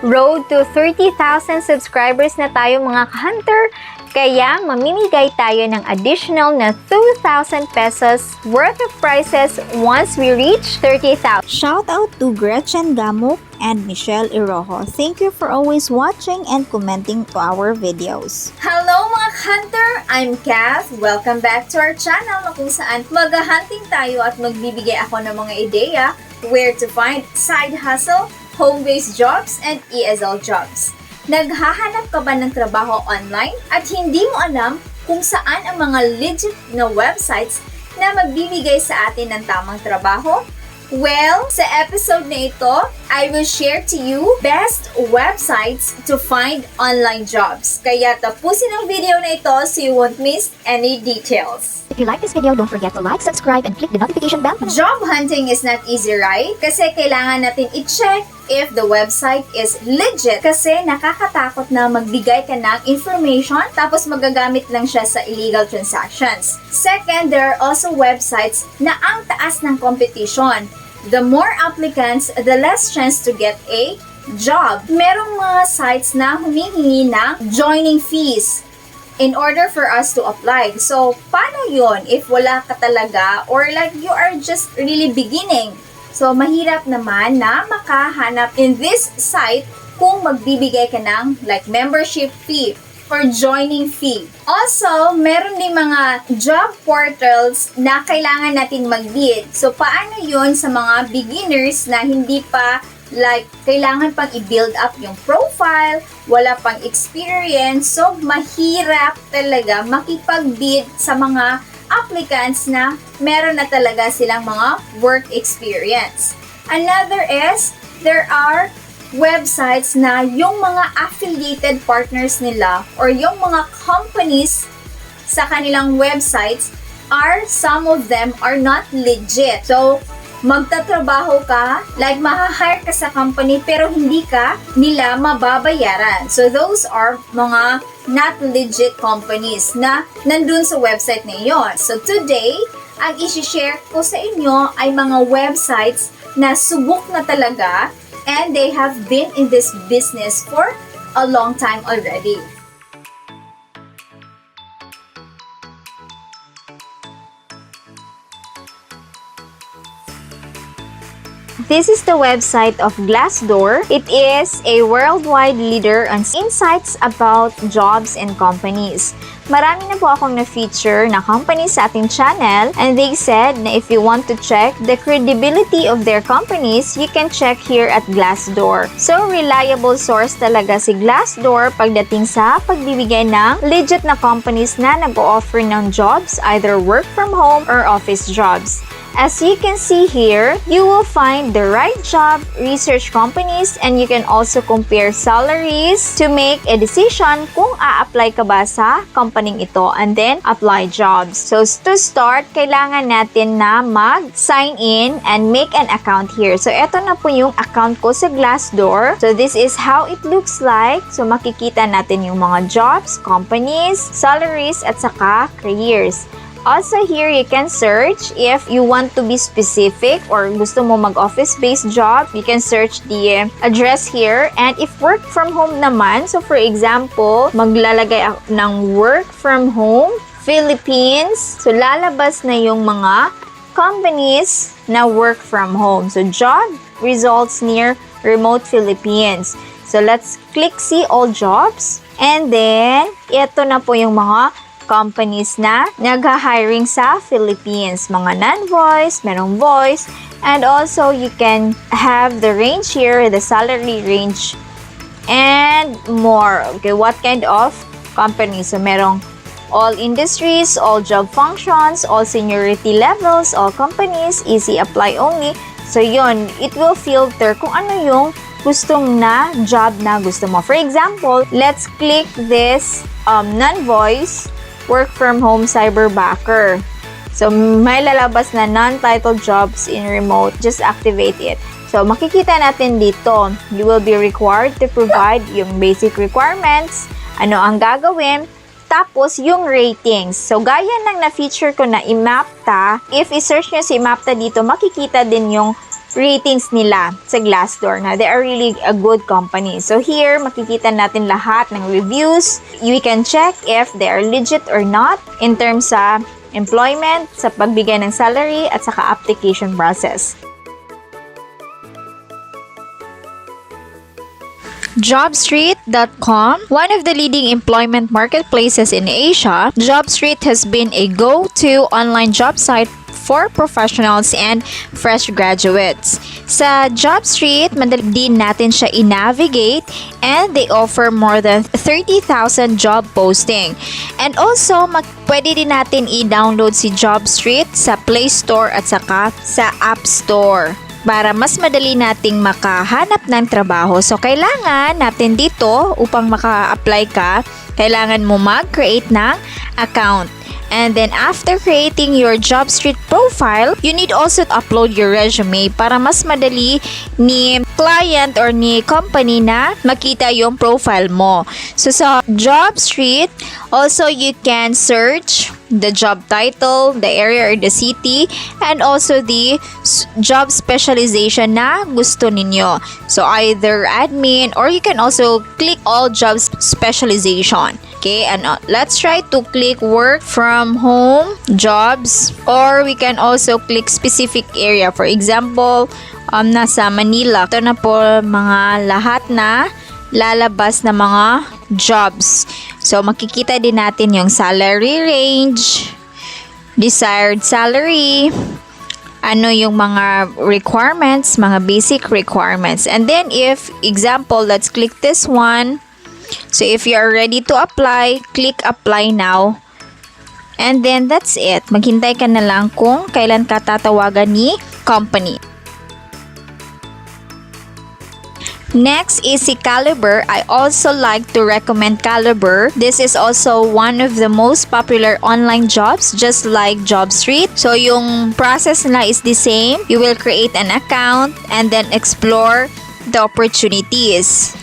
Road to 30,000 subscribers na tayo mga ka-hunter, kaya mamimigay tayo ng additional na 2,000 pesos worth of prizes once we reach 30,000. Shout out to Gretchen Gamuk and Michelle Irojo. Thank you for always watching and commenting to our videos. Hello mga ka-hunter! I'm Cath. Welcome back to our channel na kung saan mag-hunting tayo at magbibigay ako ng mga ideya where to find side hustle, home-based jobs, and ESL jobs. Naghahanap ka ba ng trabaho online at hindi mo alam kung saan ang mga legit na websites na magbibigay sa atin ng tamang trabaho? Well, sa episode na ito, I will share to you best websites to find online jobs. Kaya tapusin ang video na ito so you won't miss any details. If you like this video, don't forget to like, subscribe, and click the notification bell. Job hunting is not easy, right? Kasi kailangan natin i-check if the website is legit. Kasi nakakatakot na magbigay ka ng information tapos magagamit lang siya sa illegal transactions. Second, there are also websites na ang taas ng competition. The more applicants, the less chance to get a job. Merong mga sites na humihingi ng joining fees in order for us to apply. So, paano yun if wala ka talaga or like you are just really beginning? So, mahirap naman na makahanap in this site kung magbibigay ka ng like membership fee or joining fee. Also, meron din mga job portals na kailangan natin mag-bid. So, paano yun sa mga beginners na hindi pa like kailangan pang i-build up yung profile, wala pang experience, so mahirap talaga makipag-bid sa mga applicants na meron na talaga silang mga work experience. Another is, there are websites na yung mga affiliated partners nila or yung mga companies sa kanilang websites some of them are not legit. So, magtatrabaho ka, like mahahire ka sa company pero hindi ka nila mababayaran. So, those are mga not legit companies na nandun sa website na iyon. So, today, ang isi-share ko sa inyo ay mga websites na subok na talaga and they have been in this business for a long time already. This is the website of Glassdoor. It is a worldwide leader on insights about jobs and companies. Marami na po akong na-feature na companies sa ating channel and they said na if you want to check the credibility of their companies, you can check here at Glassdoor. So, reliable source talaga si Glassdoor pagdating sa pagbibigay ng legit na companies na nag-o-offer ng jobs, either work from home or office jobs. As you can see here, you will find the right job, research companies, and you can also compare salaries to make a decision kung a-apply ka ba sa company ito and then apply jobs. So to start, kailangan natin na mag-sign in and make an account here. So ito na po yung account ko sa Glassdoor. So this is how it looks like. So makikita natin yung mga jobs, companies, salaries, at saka careers. Also here, you can search if you want to be specific or gusto mo mag-office-based job. You can search the address here. And if work from home naman, so for example, maglalagay ako ng work from home, Philippines. So lalabas na yung mga companies na work from home. So job results near remote Philippines. So let's click see all jobs. And then, ito na po yung mga companies na nagha-hiring sa Philippines. Mga non-voice, merong voice, and also you can have the range here, the salary range, and more. Okay, what kind of companies? So, merong all industries, all job functions, all seniority levels, all companies, easy apply only. So, yun, it will filter kung ano yung gustong na job na gusto mo. For example, let's click this non-voice work from home cyberbacker. So, may lalabas na non-titled jobs in remote. Just activate it. So, makikita natin dito, you will be required to provide yung basic requirements, ano ang gagawin, tapos yung ratings. So, gaya ng na-feature ko na Imapta, if i-search nyo si Imapta dito, makikita din yung ratings nila sa Glassdoor na they are really a good company. So here, makikita natin lahat ng reviews. We can check if they are legit or not in terms sa employment, sa pagbigay ng salary, at saka application process. Jobstreet.com, one of the leading employment marketplaces in Asia, Jobstreet has been a go-to online job site for professionals and fresh graduates. Sa Jobstreet, madali din natin siya i-navigate and they offer more than 30,000 job posting. And also, pwede din natin i-download si Jobstreet sa Play Store at saka sa App Store para mas madali nating makahanap ng trabaho. So, kailangan natin dito, upang maka-apply ka, kailangan mo mag-create ng account. And then, after creating your Jobstreet profile, you need also to upload your resume para mas madali ni client or ni company na makita yung profile mo. So, sa Jobstreet, also you can search the job title, the area or the city, and also the job specialization na gusto ninyo. So, either admin or you can also click all jobs specialization. Okay, and let's try to click work from home jobs, or we can also click specific area. For example, nasa Manila. Ito na po mga lahat na lalabas na mga jobs. So, makikita din natin yung salary range, desired salary, ano yung mga requirements, mga basic requirements. And then, if, example, let's click this one. So, if you are ready to apply, click apply now. And then, that's it. Maghintay ka na lang kung kailan ka tatawagan ni company. Next is si Caliber. I also like to recommend Caliber. This is also one of the most popular online jobs, just like Jobstreet. So, yung process na is the same. You will create an account and then explore the opportunities.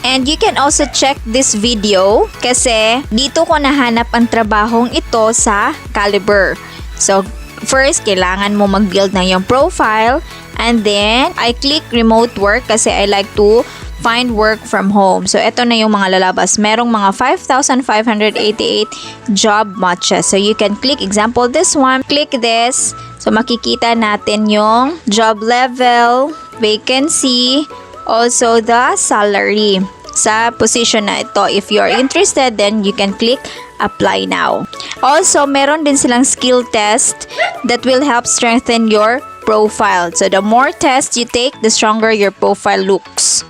And you can also check this video kasi dito ko nahanap ang trabahong ito sa Caliber. So, first, kailangan mo mag-build ng yung profile. And then, I click remote work kasi I like to find work from home. So, ito na yung mga lalabas. Merong mga 5,588 job matches. So, you can click, example, this one. Click this. So, makikita natin yung job level, vacancy, also the salary sa position na ito. If you are interested, then you can click apply now. Also, meron din silang skill test that will help strengthen your profile. So, the more tests you take, the stronger your profile looks.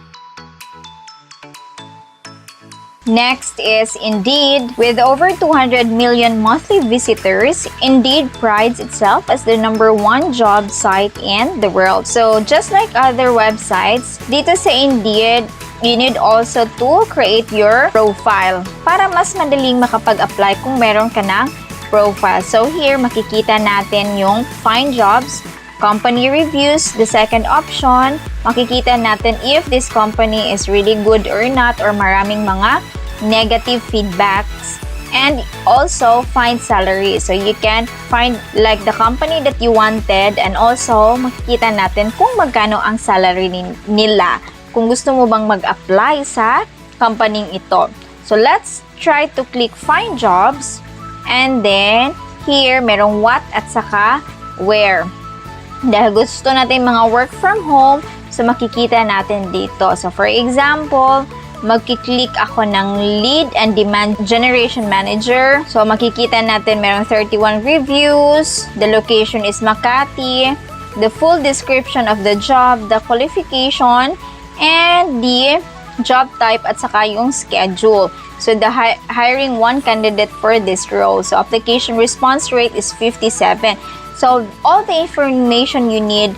Next is Indeed. With over 200 million monthly visitors, Indeed prides itself as the #1 job site in the world. So, just like other websites, dito sa Indeed, you need also to create your profile para mas madaling makapag-apply kung meron ka ng profile. So, here, makikita natin yung find jobs, company reviews. The second option, makikita natin if this company is really good or not, or maraming mga negative feedbacks. And also, find salary. So, you can find like the company that you wanted, and also, makikita natin kung magkano ang salary nila. Kung gusto mo bang mag-apply sa company ito. So, let's try to click find jobs. And then, here, merong what at saka where. Dahil gusto natin mga work from home, so makikita natin dito. So, for example, magkiklik ako ng lead and demand generation manager. So, makikita natin merong 31 reviews. The location is Makati. The full description of the job, the qualification, and the job type at saka yung schedule. So, the hiring one candidate for this role. So, application response rate is 57. So, all the information you need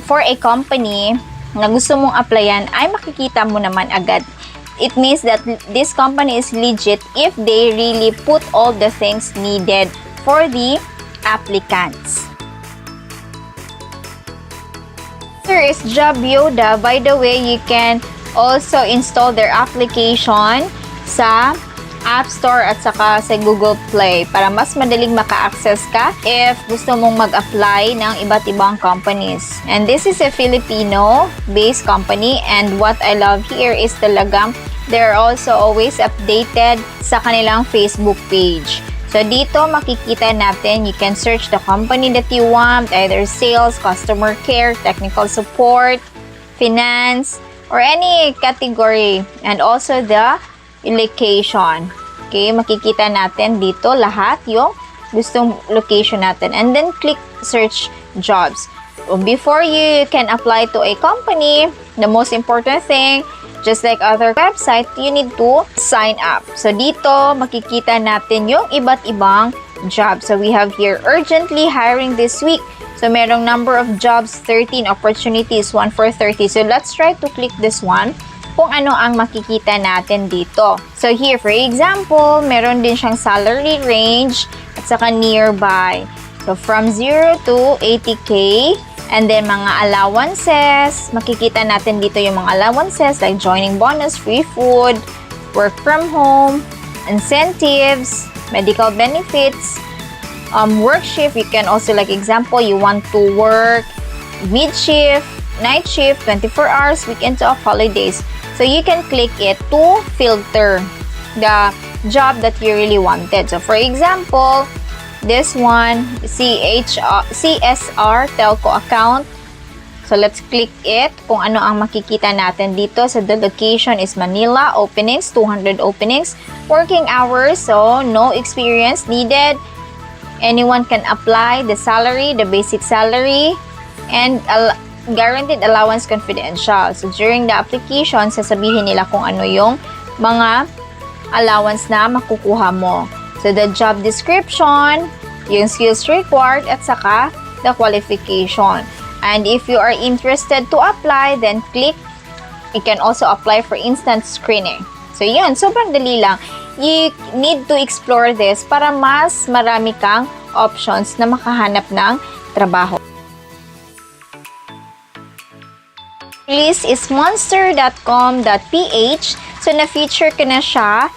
for a company na gusto mong applyan ay makikita mo naman agad. It means that this company is legit if they really put all the things needed for the applicants. There is Job Yoda. By the way, you can also install their application sa App Store at saka sa Google Play para mas madaling maka-access ka if gusto mong mag-apply ng iba't ibang companies. And this is a Filipino-based company, and what I love here is talagang they're also always updated sa kanilang Facebook page. So dito makikita natin, you can search the company that you want, either sales, customer care, technical support, finance, or any category, and also the location. Okay, makikita natin dito lahat yung gustong location natin. And then click search jobs. Before you can apply to a company, the most important thing, just like other website, you need to sign up. So dito makikita natin yung iba't ibang jobs. So we have here urgently hiring this week. So merong number of jobs, 13 opportunities, 1 for 30. So let's try to click this one kung ano ang makikita natin dito. So here, for example, meron din siyang salary range at saka nearby. So from 0 to 80K, and then mga allowances, makikita natin dito yung mga allowances like joining bonus, free food, work from home, incentives, medical benefits, work shift. You can also, like example, you want to work mid shift, night shift, 24 hours, weekends off, holidays. So you can click it to filter the job that you really wanted. So for example, this one, CSR telco account. So let's click it kung ano ang makikita natin dito. So the location is Manila, openings, 200 openings, working hours, so no experience needed. Anyone can apply, the salary, the basic salary, and guaranteed allowance confidential. So during the application, sasabihin nila kung ano yung mga allowance na makukuha mo. So the job description, yung skills required, at saka the qualification. And if you are interested to apply, then click. You can also apply for instant screening. So yun, sobrang dali lang. You need to explore this para mas marami kang options na makahanap ng trabaho. List is monster.com.ph. So na-feature ko na siya.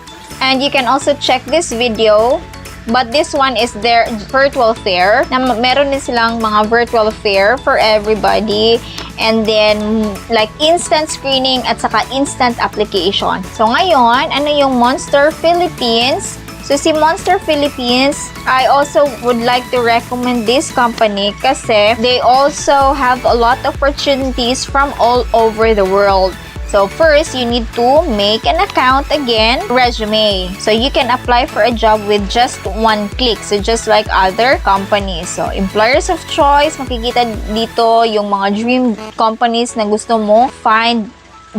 And you can also check this video. But this one is their virtual fair. Na meron din silang mga virtual fair for everybody. And then, like instant screening at saka instant application. So ngayon, ano yung Monster Philippines? So si Monster Philippines, I also would like to recommend this company kasi they also have a lot of opportunities from all over the world. So first, you need to make an account again, resume. So you can apply for a job with just one click. So just like other companies. So employers of choice, makikita dito yung mga dream companies na gusto mo. Find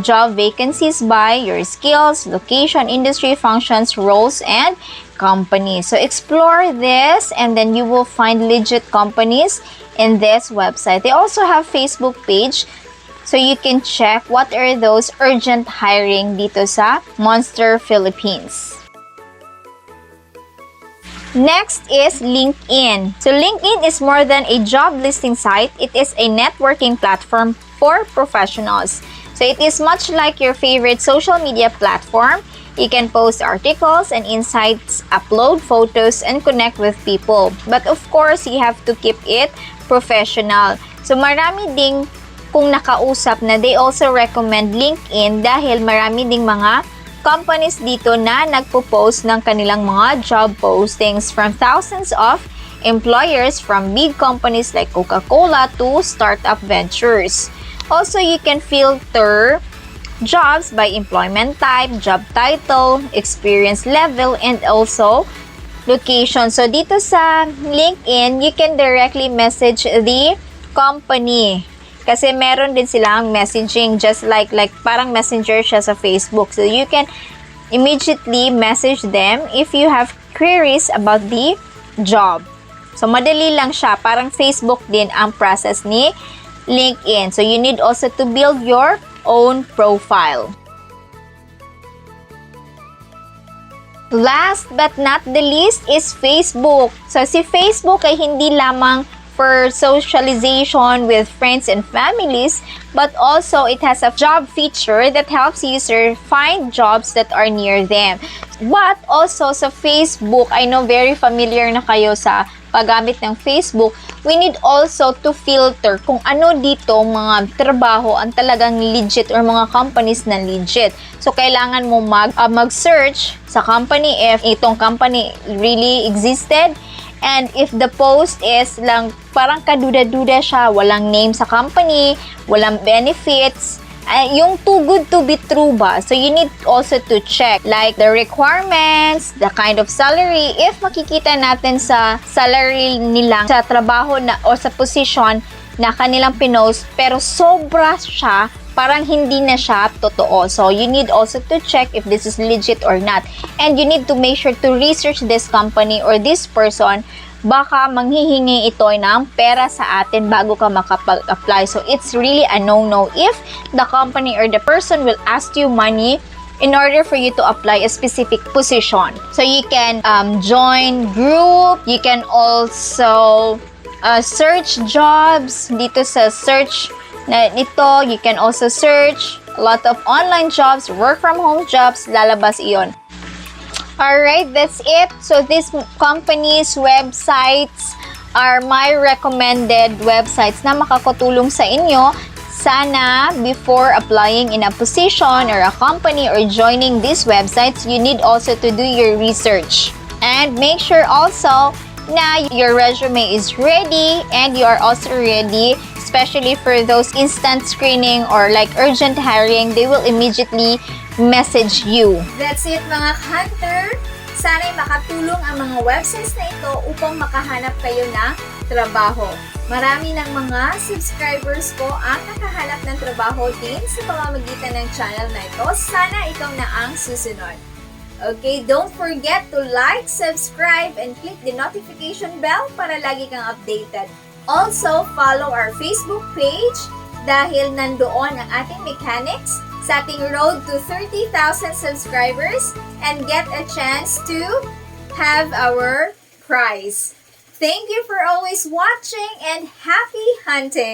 job vacancies by your skills, location, industry, functions, roles, and companies. So explore this and then you will find legit companies in this website. They also have Facebook page. So you can check what are those urgent hiring dito sa Monster Philippines. Next is LinkedIn. So LinkedIn is more than a job listing site. It is a networking platform for professionals. So it is much like your favorite social media platform. You can post articles and insights, upload photos, and connect with people. But of course, you have to keep it professional. So marami ding kung nakausap na they also recommend LinkedIn dahil marami ding mga companies dito na nagpo-post ng kanilang mga job postings from thousands of employers from big companies like Coca-Cola to startup ventures. Also, you can filter jobs by employment type, job title, experience level, and also location. So, dito sa LinkedIn, you can directly message the company. Kasi meron din silang messaging just like parang messenger siya sa Facebook. So, you can immediately message them if you have queries about the job. So, madali lang siya. Parang Facebook din ang process ni LinkedIn. So, you need also to build your own profile. Last but not the least is Facebook. So, si Facebook ay hindi lamang for socialization with friends and families, but also it has a job feature that helps users find jobs that are near them. But also sa Facebook, I know very familiar na kayo sa paggamit ng Facebook, we need also to filter kung ano dito mga trabaho ang talagang legit or mga companies na legit. So, kailangan mo mag-search sa company if itong company really existed. And if the post is lang parang kaduda-duda siya, walang name sa company, walang benefits, yung too good to be true ba? So, you need also to check like the requirements, the kind of salary. If makikita natin sa salary nila sa trabaho na o sa position na kanilang pinost, pero sobra siya, parang hindi na siya totoo. So, you need also to check if this is legit or not. And you need to make sure to research this company or this person. Baka manghihingi ito ng pera sa atin bago ka makapag-apply. So, it's really a no-no if the company or the person will ask you money in order for you to apply a specific position. So, you can join group. You can also search jobs. Dito sa search na nito, you can also search a lot of online jobs, work from home jobs, lalabas iyon. Alright, that's it. So, these companies' websites are my recommended websites na makakatulong sa inyo. Sana, before applying in a position or a company or joining these websites, you need also to do your research. And make sure also na your resume is ready and you are also ready, especially for those instant screening or like urgent hiring. They will immediately message you. That's it mga hunter. Sana'y makatulong ang mga websites na ito upang makahanap kayo ng trabaho. Marami ng mga subscribers ko ang nakahanap ng trabaho din sa pamamagitan ng channel na ito. Sana ikaw na ang susunod. Okay, don't forget to like, subscribe, and click the notification bell para lagi kang updated. Also, follow our Facebook page dahil nandoon ang ating mechanics sa ating road to 30,000 subscribers and get a chance to have our prize. Thank you for always watching and happy hunting!